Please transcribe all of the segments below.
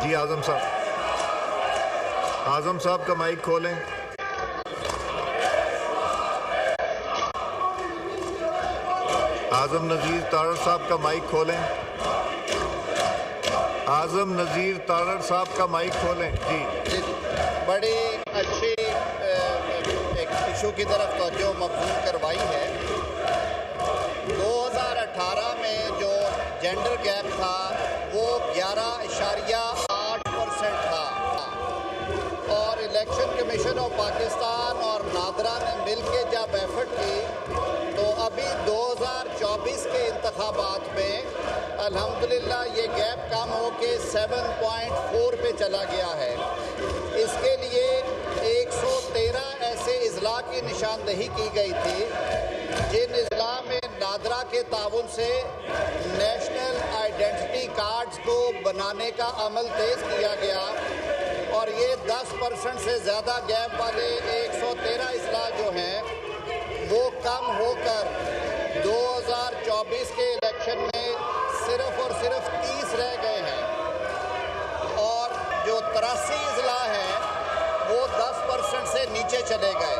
जी आजम साहब का माइक खोलें। आजम नज़ीर तारड़ साहब का माइक खोलें। आजम नज़ीर तारड़ साहब का माइक खोलें। जी बड़ी अच्छी एक इशू की तरफ तवज्जो मबज़ूल करवाई है। 2018 में जो जेंडर गैप था वो 11.8% था और इलेक्शन कमीशन ऑफ पाकिस्तान और नादरा ने मिलकर जब एफर्ट की तो अभी 2024 के इंतखाबात में अल्हम्दुलिल्लाह ये गैप कम हो के 7.4 पे चला गया है। इसके लिए 113 ऐसे अजला की निशानदही की गई थी जिन अजला में नादरा के ताउन से नेशनल आइडेंटिटी कार्ड्स को बनाने का अमल तेज़ किया गया और ये 10% से ज़्यादा गैप वाले 113 अजला जो हैं वो कम होकर 2024 के इलेक्शन में सिर्फ और सिर्फ 30 रह गए हैं और जो 83 अजला हैं वो 10% से नीचे चले गए।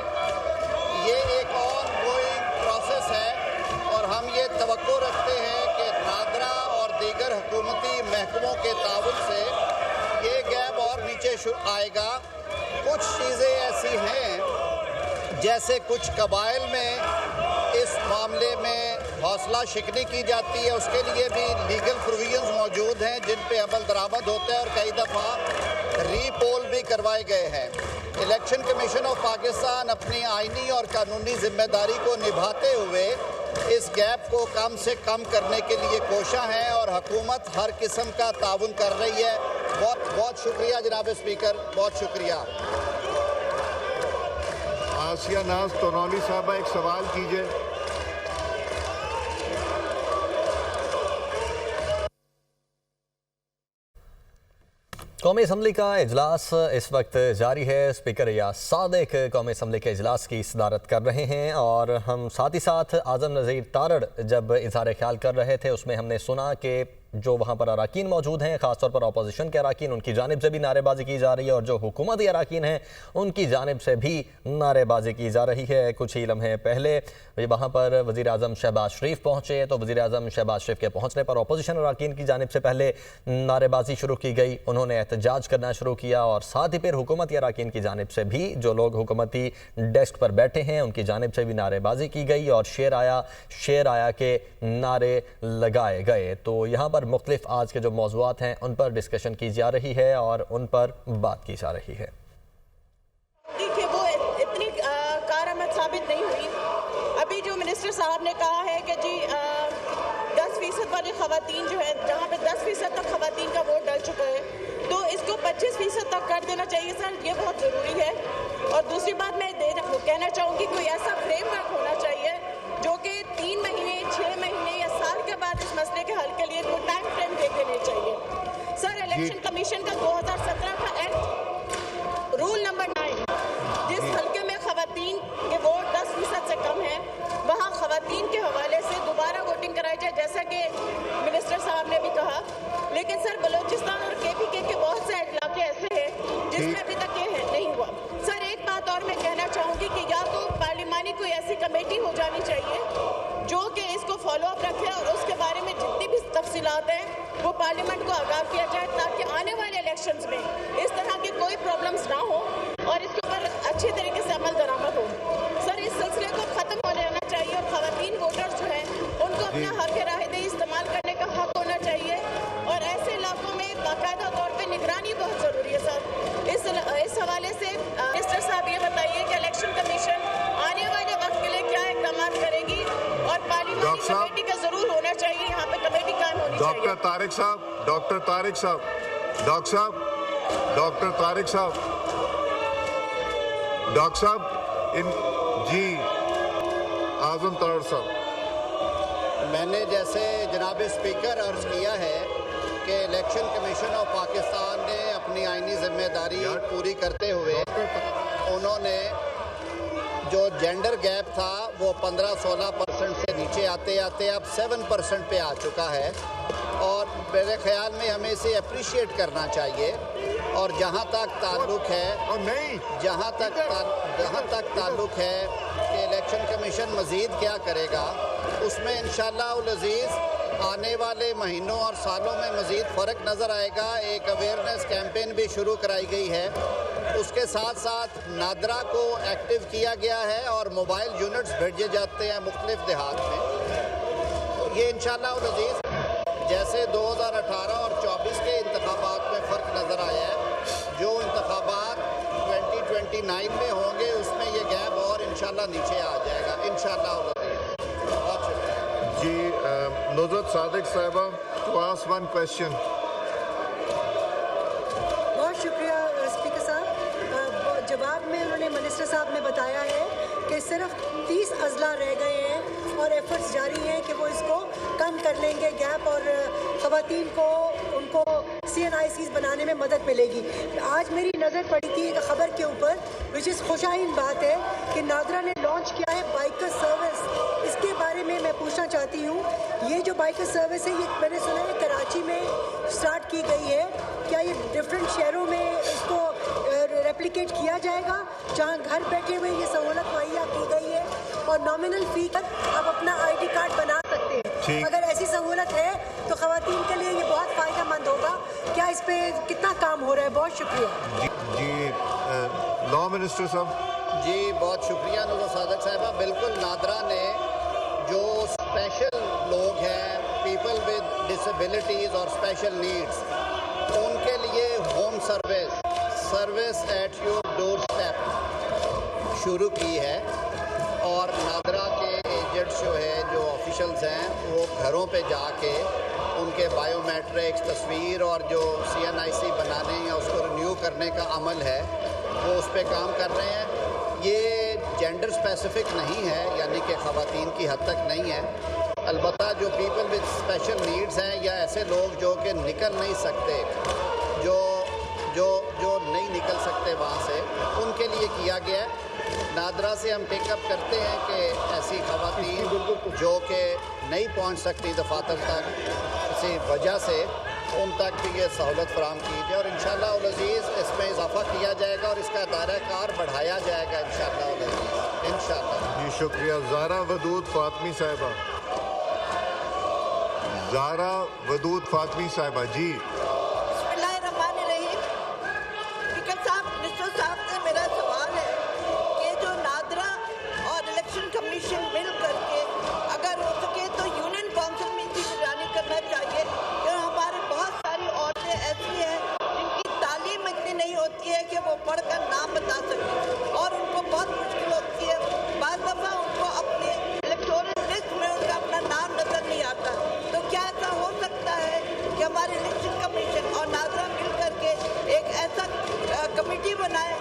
ये एक ऑन गोइंग प्रोसेस है और हम ये तवक्को रखते हैं कि नादरा और दीगर हुकूमती महकमों के ताउन से ये गैप और नीचे आएगा। कुछ चीज़ें ऐसी हैं जैसे कुछ कबाइल में इस मामले में हौसला शिकनी की जाती है, उसके लिए भी लीगल प्रोविजंस मौजूद हैं जिन पे अमल दरामद होता है और कई दफ़ा रीपोल भी करवाए गए हैं। इलेक्शन कमीशन ऑफ पाकिस्तान अपनी आइनी और कानूनी जिम्मेदारी को निभाते हुए इस गैप को कम से कम करने के लिए कोशा है और हुकूमत हर किस्म का ताउन कर रही है। बहुत बहुत शुक्रिया जनाब स्पीकर, बहुत शुक्रिया। आसिया नाज तोनौली साहबा एक सवाल कीजिए। कौमी असम्बली का इजलास इस वक्त जारी है। स्पीकर रियाज सादिक कौमी असम्बली के इजलास की सदारत कर रहे हैं और हम साथ ही साथ आज़म नज़ीर तारड़ जब इजहार ख्याल कर रहे थे उसमें हमने सुना कि जो वहाँ पर अराकीन मौजूद हैं, ख़ासतौर पर अपोजिशन के अराकीन, उनकी जानिब से भी नारेबाजी की जा रही है और जो हुकूमती अराकीन हैं उनकी जानिब से भी नारेबाजी की जा रही है। कुछ ही लम्हे पहले वहाँ पर वज़ीर आज़म शहबाज शरीफ पहुँचे तो वज़ीर आज़म शहबाज शरीफ के पहुँचने पर अपोजिशन अराकीन की जानिब से पहले नारेबाजी शुरू की गई, उन्होंने एहतजाज करना शुरू किया और साथ ही फिर हुकूमती अराकीन की जानिब से भी जो लोग हुकूमती डेस्क पर बैठे हैं उनकी जानिब से भी नारेबाजी की गई और शेर आया के नारे लगाए गए। तो यहाँ पर मुख्तलिफ आज के जो मौज़ूआत हैं उन पर डिस्कशन की जा रही है और उन पर बात की जा रही है। देखिए वो इतनी कारआमद साबित नहीं हुई। अभी जो मिनिस्टर साहब ने कहा है कि जी 10% वाली खवातीन जो है, जहाँ पे 10% तक खवातीन का वोट डल चुका है तो इसको 25% तक कर देना चाहिए सर, ये बहुत ज़रूरी है। और दूसरी बात मैं कहना चाहूँगी कोई ऐसा फ्रेमवर्क होना चाहिए जो कि 3 महीने 6 महीने या साल के बाद इस मसले के हल के लिए कोई टाइम फ्रेम दे देने चाहिए। सर इलेक्शन कमीशन का 2017 का एक्ट रूल नंबर 9 जिस हल्के में खवातीन के वोट 10% से कम है वहाँ खवातीन के हवाले से दोबारा वोटिंग कराई जाए जैसा कि मिनिस्टर साहब ने भी कहा। लेकिन सर बलूचिस्तान और KPK के बहुत से इलाके ऐसे हैं जिसमें अभी तक ये नहीं हुआ। सर एक बात और मैं कहना चाहूँगी कि या तो पार्लिमानी कोई ऐसी कमेटी हो जानी चाहिए जो कि इसको फॉलो अप रखे और उसके बारे में जितनी भी तफसीलात हैं वो पार्लियामेंट को आगाह किया जाए ताकि आने वाले इलेक्शंस में इस तरह की कोई प्रॉब्लम्स ना हो और इसके ऊपर अच्छी तरीके से अमल दरामद हो। सर इस सिलसिले को ख़त्म हो जाना चाहिए और ख़वातीन वोटर्स जो हैं उनको अपना हक राहदही इस्तेमाल करने का हक होना चाहिए और ऐसे इलाकों में बाकायदा तौर पर निगरानी बहुत ज़रूरी है। सर इस हवाले से मिनिस्टर साहब ये बताइए कि इलेक्शन कमीशन आने वाले वक्त के लिए क्या इकदाम करेगी और पार्लियामेंट कमेटी का जरूर होना चाहिए, यहाँ पे कमेटी कायम होनी चाहिए। डॉक्टर तारिक साहब इन जी आज़म तारड़ साहब, मैंने जैसे जनाब स्पीकर अर्ज किया है कि इलेक्शन कमीशन ऑफ पाकिस्तान ने अपनी आइनी जिम्मेदारी पूरी करते हुए उन्होंने जो जेंडर गैप था वो 15-16% से नीचे आते आते अब 7% पे आ चुका है और मेरे ख्याल में हमें इसे अप्रिशिएट करना चाहिए। और जहाँ तक ताल्लुक़ है और नहीं जहाँ तक ताल्लुक़ है कि इलेक्शन कमीशन मज़ीद क्या करेगा, उसमें इंशाअल्लाह उल अज़ीज़ आने वाले महीनों और सालों में मज़ीद फ़र्क नज़र आएगा। एक अवेयरनेस कैंपेन भी शुरू कराई गई है, उसके साथ साथ नादरा को एक्टिव किया गया है और मोबाइल यूनिट्स भेजे जाते हैं मुख्तलिफ देहात में। तो ये इंशाअल्लाह उल अज़ीज़ जैसे 2018 और 24 के इंतखाबात में फ़र्क नज़र आया है, जो इंतखाबात 2029 में होंगे उसमें ये गैप और इंशाअल्लाह नीचे आ जाएगा इंशाअल्लाह। बहुत शुक्रिया जी। नुज़रत सादिक साहिबा, टू आस्क वन क्वेश्चन। बहुत शुक्रिया स्पीकर साहब। जवाब में उन्होंने मिनिस्टर साहब ने बताया है कि सिर्फ 30 अजला रह गए हैं और एफर्ट्स जारी हैं कि वो इसको कम कर लेंगे गैप, और ख़वातीन को उनको CNICs बनाने में मदद मिलेगी। आज मेरी नज़र पड़ी थी एक ख़बर के ऊपर, विच इज़ खुशाइन बात है कि नादरा ने लॉन्च किया है बाइकर सर्विस। इसके बारे में मैं पूछना चाहती हूँ, ये जो बाइकर सर्विस है ये मैंने सुना है कराची में स्टार्ट की गई है, क्या ये डिफरेंट शहरों में इसको रेप्लिकेट किया जाएगा जहाँ घर बैठे हुए ये सहूलत मुहैया की गई है और नॉमिनल फ़ी पर आप अपना ID कार्ड बना सकते हैं? अगर ऐसी सहूलत है तो ख़वातीन के लिए ये बहुत फ़ायदेमंद होगा। क्या इस पे कितना काम हो रहा है? बहुत शुक्रिया जी। लॉ मिनिस्टर साहब जी, बहुत शुक्रिया नुज़रत सादिक साहिबा। बिल्कुल, नादरा ने जो स्पेशल लोग हैं, पीपल विद डिसेबिलिटीज़ और स्पेशल नीड्स, उनके लिए home service at your door step शुरू की है। और नादरा के एजेंट्स जो है, जो ऑफिशल्स हैं, वो घरों पे जाके उनके बायोमेट्रिक्स तस्वीर और जो CNIC बनाने या उसको रिन्यू करने का अमल है वो उस पर काम कर रहे हैं। ये जेंडर स्पेसिफिक नहीं है, यानी कि ख़वातीन की हद तक नहीं है। अलबत्ता जो पीपल विद स्पेशल नीड्स हैं या ऐसे लोग जो कि निकल नहीं सकते, जो नहीं निकल सकते वहाँ से, उनके लिए किया गया है। नादरा से हम टेकअप करते हैं कि ऐसी ख़वातीन जो कि नहीं पहुँच सकती दफातर तक किसी वजह से, उन तक भी ये सहूलत फराहम की जाए और इंशाअल्लाह उल अज़ीज़ इसमें इजाफ़ा किया जाएगा और इसका दायरा कार बढ़ाया जाएगा इंशाअल्लाह उल अज़ीज़, इंशाअल्लाह। जी शुक्रिया। ज़ारा वदूद फ़ातमी साहिबा। ज़ारा वदूद फ़ातमी साहिबा जी। कमीशन मिल करके अगर हो सके तो यूनियन काउंसिल में इसकी निगरानी करना चाहिए। क्योंकि हमारे बहुत सारी औरतें ऐसी हैं जिनकी तालीम इतनी नहीं होती है कि वो पढ़कर नाम बता सकें और उनको बहुत मुश्किल होती है। बाद दफ़ा उनको अपने इलेक्टोरल लिस्ट में उनका अपना नाम नजर नहीं आता। तो क्या ऐसा हो सकता है कि हमारे इलेक्शन कमीशन और नादरा मिल करके एक ऐसा कमेटी बनाए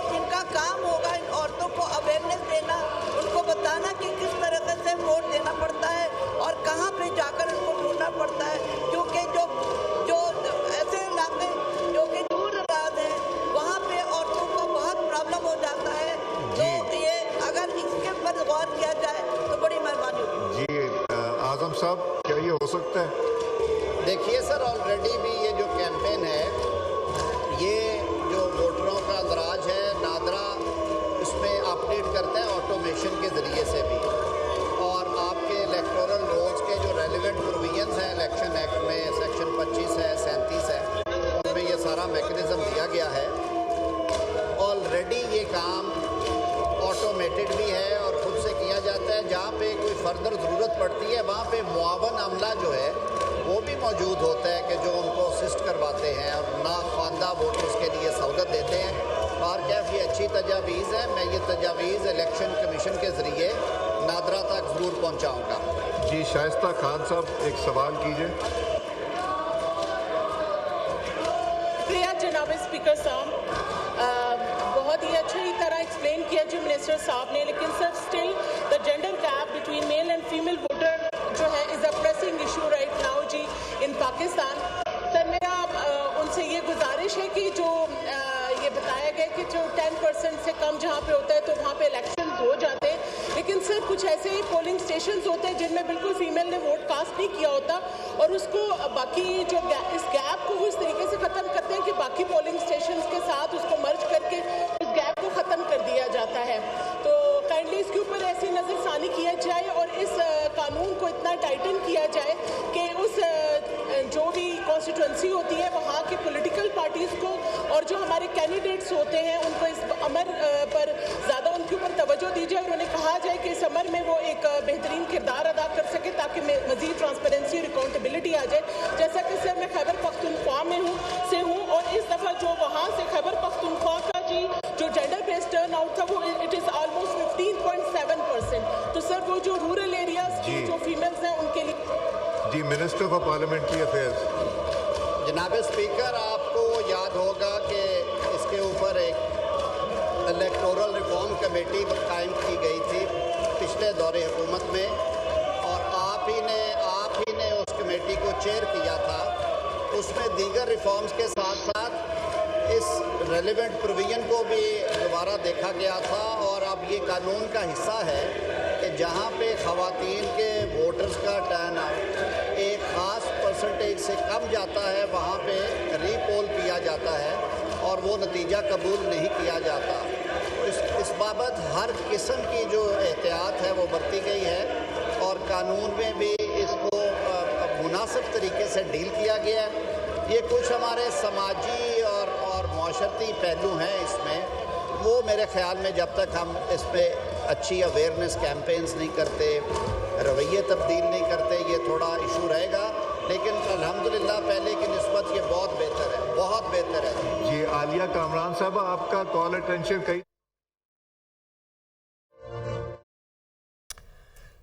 जिनका काम होगा इन औरतों को अवेयरनेस देना, उनको बताना कि किस तरह से वोट देना पड़ता है और कहाँ पे जाकर उनको ढूंढना पड़ता है। क्योंकि जो ऐसे इलाके जो कि दूर दराज हैं, वहाँ पे औरतों को बहुत प्रॉब्लम हो जाता है। तो ये अगर इसके ऊपर गौर किया जाए तो बड़ी मेहरबानी होगी। जी आज़म साहब, क्या ये हो सकता है? देखिए सर, ऑलरेडी भी ये जो कैंपेन है, ये जो वोटरों का अंदराज है, नादरा उसमें अपडेट करता है ऑटोमेशन के ज़रिए से भी। और आपके इलेक्टोरल रोल्स के जो रेलिवेंट प्रोविजंस हैं इलेक्शन एक्ट में, सेक्शन 25 है, 37 है, उनमें ये सारा मैकेनिज़्म दिया गया है। ऑलरेडी ये काम ऑटोमेटेड भी है और खुद से किया जाता है। जहाँ पे कोई फर्दर ज़रूरत पड़ती है वहाँ पे मुआवन अमला जो है वो भी मौजूद होता है कि जो उनको असिस्ट करवाते हैं और नाख्वानदा वोटर्स के लिए सहूलत देते हैं। और कैफ ये अच्छी तजावीज़ है, मैं ये तजावीज़ इलेक्शन कमीशन के ज़रिए नादरा तक ज़रूर पहुँचाऊँगा। जी शाइस्ता खान साहब, एक सवाल कीजिए। प्रिया जनाब स्पीकर साहब, बहुत ही अच्छी तरह एक्सप्लेन किया जी मिनिस्टर साहब ने, लेकिन sir still the gender gap between male and female voter जो है is a pressing issue right now ji in Pakistan. Sir मेरा उनसे ये गुजारिश है कि जो ये बताया गया कि जो 10% से कम जहाँ पे होता है तो वहाँ पे इलेक्शन हो जाते हैं, लेकिन सर कुछ ऐसे पोलिंग स्टेशंस होते हैं जिनमें बिल्कुल फीमेल ने वोट कास्ट नहीं किया होता और उसको बाकी जो इस गैप को वो इस तरीके से ख़त्म करते हैं कि बाकी पोलिंग स्टेशंस के साथ उसको मर्ज करके इस गैप को ख़त्म कर दिया जाता है। तो काइंडली इसके ऊपर ऐसी नज़रसानी किया जाए और इस कानून को इतना टाइटन किया जाए कि उस जो भी कॉन्स्टिट्यूंसी होती है वहाँ के पॉलिटिकल पार्टीज़ को और जो हमारे कैंडिडेट्स होते हैं उनको इस अमर पर ज़्यादा उनके ऊपर तवज्जो दी जाए और उन्हें कहा जाए कि इस अमर में वो एक बेहतरीन किरदार अदा कर सके ताकि मज़ीद ट्रांसपेरेंसी और अकाउंटेबिलिटी आ जाए। जैसा कि सर मैं खैबर पख्तूनख्वा से हूँ और इस दफ़ा जो वहाँ से खैबर पख्तूनख्वा का जो जेंडर बेस्ड टर्न आउट था वो इट इज़ ऑलमोस्ट 15.7%। तो सर वो जो रूरल एरियाज की जो फीमेल्स हैं उनके लिए जी मिनिस्टर फॉर पार्लियामेंट्री अफेयर्स। जनाब स्पीकर, आपको याद होगा कि इसके ऊपर एक इलेक्टोरल रिफॉर्म कमेटी कायम की गई थी पिछले दौरे हुकूमत में और आप ही ने उस कमेटी को चेयर किया था। उसमें दीगर रिफॉर्म्स के साथ साथ इस रेलिवेंट प्रोविजन को भी दोबारा देखा गया था और अब ये कानून का हिस्सा है कि जहाँ पे ख़वातीन के वोटर्स का टर्न आउट एक ख़ास परसेंटेज से कम जाता है वहाँ पे रीपोल किया जाता है और वो नतीजा कबूल नहीं किया जाता। इस बाबत हर किस्म की जो एहतियात है वो बरती गई है और कानून में भी इसको मुनासिब तरीके से डील किया गया है। ये कुछ हमारे समाजी और माशरती पहलू हैं इसमें, वो मेरे ख्याल में जब तक हम इस पर अच्छी अवेयरनेस कैंपेन्स नहीं करते, रवैये तब्दील नहीं करते, ये थोड़ा इशू रहेगा। लेकिन अल्हम्दुलिल्लाह पहले की निस्बत ये बहुत बेहतर है, बहुत बेहतर है। जी आलिया कामरान साहब, आपका कॉल अटेंशन कई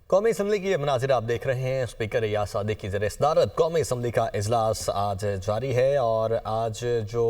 कौमी असम्बली की ये मनाजिर आप देख रहे हैं। स्पीकर रियाज सादिक की ज़ेर-ए-सदारत कौमी असम्बली का इजलास आज जारी है और आज जो